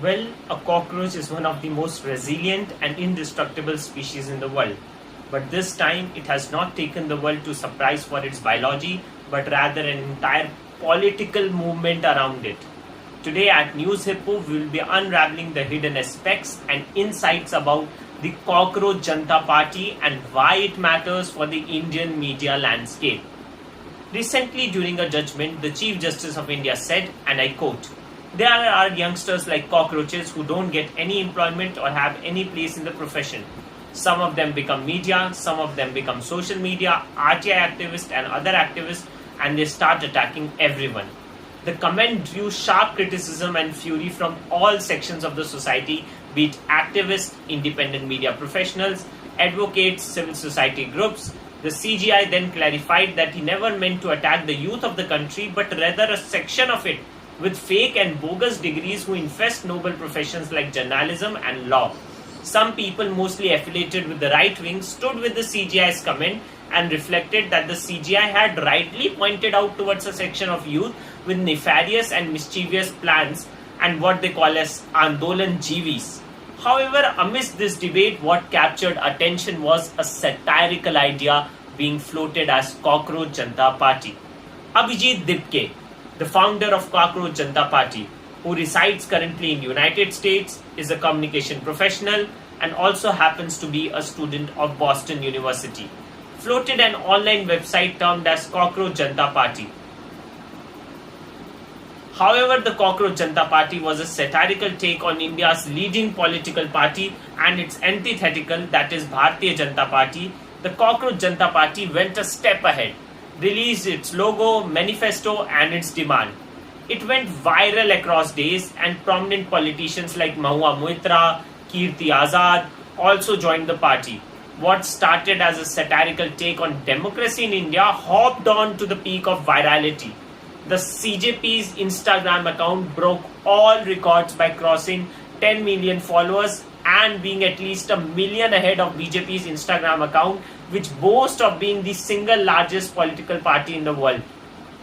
Well, a cockroach is one of the most resilient and indestructible species in the world. But this time, it has not taken the world to surprise for its biology, but rather an entire political movement around it. Today at NewsHippo, we will be unraveling the hidden aspects and insights about the Cockroach Janta Party and why it matters for the Indian media landscape. Recently, during a judgment, the Chief Justice of India said, and I quote, "There are youngsters like cockroaches who don't get any employment or have any place in the profession. Some of them become media, some of them become social media, RTI activists and other activists, and they start attacking everyone." The comment drew sharp criticism and fury from all sections of the society, be it activists, independent media professionals, advocates, civil society groups. The CGI then clarified that he never meant to attack the youth of the country, but rather a section of it with fake and bogus degrees who infest noble professions like journalism and law. Some people, mostly affiliated with the right wing, stood with the CGI's comment and reflected that the CGI had rightly pointed out towards a section of youth with nefarious and mischievous plans and what they call as Andolan Jeevis. However, amidst this debate, what captured attention was a satirical idea being floated as Cockroach Janta Party. Abhijit Dipke, the founder of Cockroach Janta Party, who resides currently in the United States, is a communication professional and also happens to be a student of Boston University, floated an online website termed as Cockroach Janta Party. However, the Cockroach Janta Party was a satirical take on India's leading political party and its antithetical, that is Bharatiya Janata Party. The Cockroach Janta Party went a step ahead, released its logo, manifesto and its demand. It went viral across days and prominent politicians like Mahua Moitra, Kirti Azad also joined the party. What started as a satirical take on democracy in India hopped on to the peak of virality. The CJP's Instagram account broke all records by crossing 10 million followers and being at least a million ahead of BJP's Instagram account, which boasts of being the single largest political party in the world.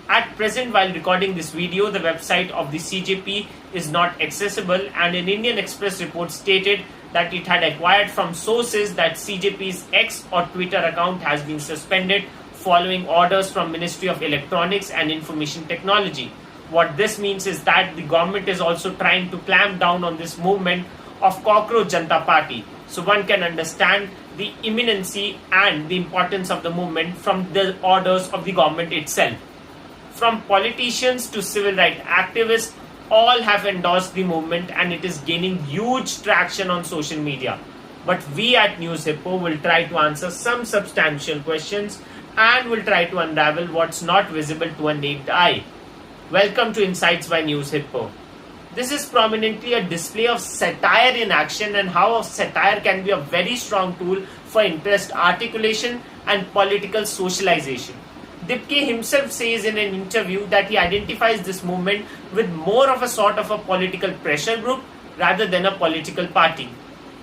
At present, while recording this video, the website of the CJP is not accessible, and an Indian Express report stated that it had acquired from sources that CJP's X or Twitter account has been suspended following orders from Ministry of Electronics and Information Technology. What this means is that the government is also trying to clamp down on this movement of Cockroach Janta Party. So one can understand the imminency and the importance of the movement from the orders of the government itself. From politicians to civil rights activists, all have endorsed the movement and it is gaining huge traction on social media. But we at NewsHippo will try to answer some substantial questions and will try to unravel what's not visible to a naked eye. Welcome to Insights by NewsHippo. This is prominently a display of satire in action and how satire can be a very strong tool for interest articulation and political socialization. Dipke himself says in an interview that he identifies this movement with more of a sort of a political pressure group rather than a political party.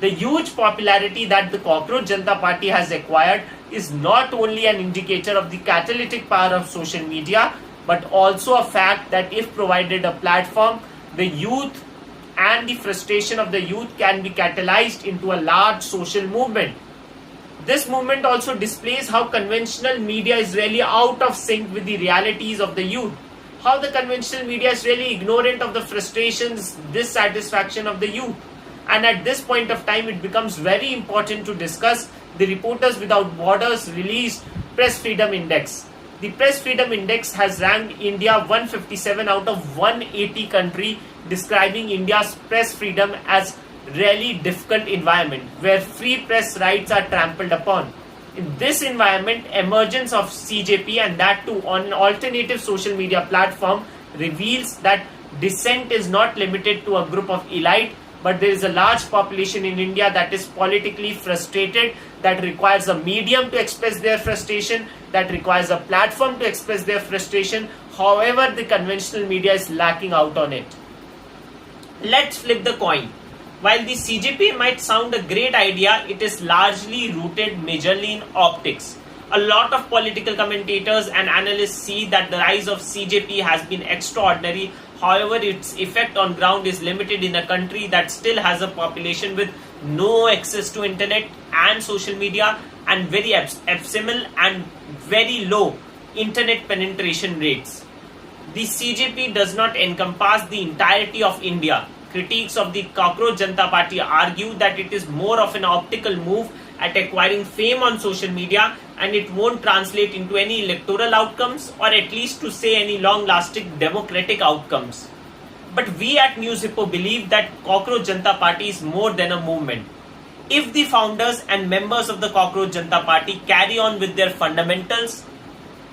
The huge popularity that the Cockroach Janta Party has acquired is not only an indicator of the catalytic power of social media, but also a fact that if provided a platform, the youth and the frustration of the youth can be catalyzed into a large social movement. This movement also displays how conventional media is really out of sync with the realities of the youth. How the conventional media is really ignorant of the frustrations, dissatisfaction of the youth. And at this point of time, it becomes very important to discuss the Reporters Without Borders released Press Freedom Index. The Press Freedom Index has ranked India 157 out of 180 country, describing India's press freedom as really difficult environment where free press rights are trampled upon. In this environment, emergence of CJP and that too on an alternative social media platform reveals that dissent is not limited to a group of elite, but there is a large population in India that is politically frustrated, that requires a medium to express their frustration, that requires a platform to express their frustration. However, the conventional media is lacking out on it. Let's flip the coin. While the CJP might sound a great idea, it is largely rooted majorly in optics. A lot of political commentators and analysts see that the rise of CJP has been extraordinary However, its effect on ground is limited in a country that still has a population with no access to internet and social media and very abysmal and very low internet penetration rates. The CJP does not encompass the entirety of India. Critics of the Cockroach Janta Party argue that it is more of an optical move at acquiring fame on social media and it won't translate into any electoral outcomes or at least to say any long-lasting democratic outcomes. But we at NewsHippo believe that Cockroach Janta Party is more than a movement. If the founders and members of the Cockroach Janta Party carry on with their fundamentals,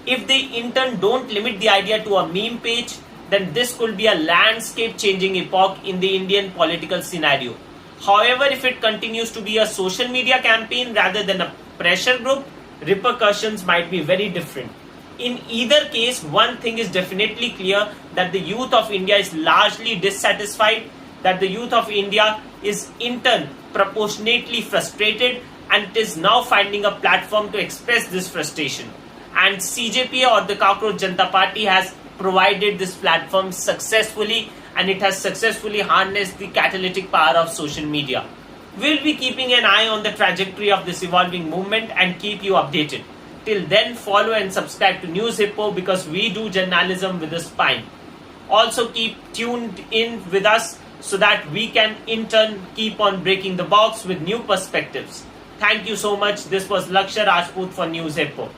if they in turn don't limit the idea to a meme page, then this could be a landscape-changing epoch in the Indian political scenario. However, if it continues to be a social media campaign rather than a pressure group, repercussions might be very different. In either case, one thing is definitely clear, that the youth of India is largely dissatisfied, that the youth of India is in turn proportionately frustrated, and it is now finding a platform to express this frustration. And CJP or the Cockroach Janta Party has provided this platform successfully, and it has successfully harnessed the catalytic power of social media. We'll be keeping an eye on the trajectory of this evolving movement and keep you updated. Till then, follow and subscribe to NewsHippo because we do journalism with a spine. Also keep tuned in with us so that we can in turn keep on breaking the box with new perspectives. Thank you so much. This was Lakshya Rajput for NewsHippo.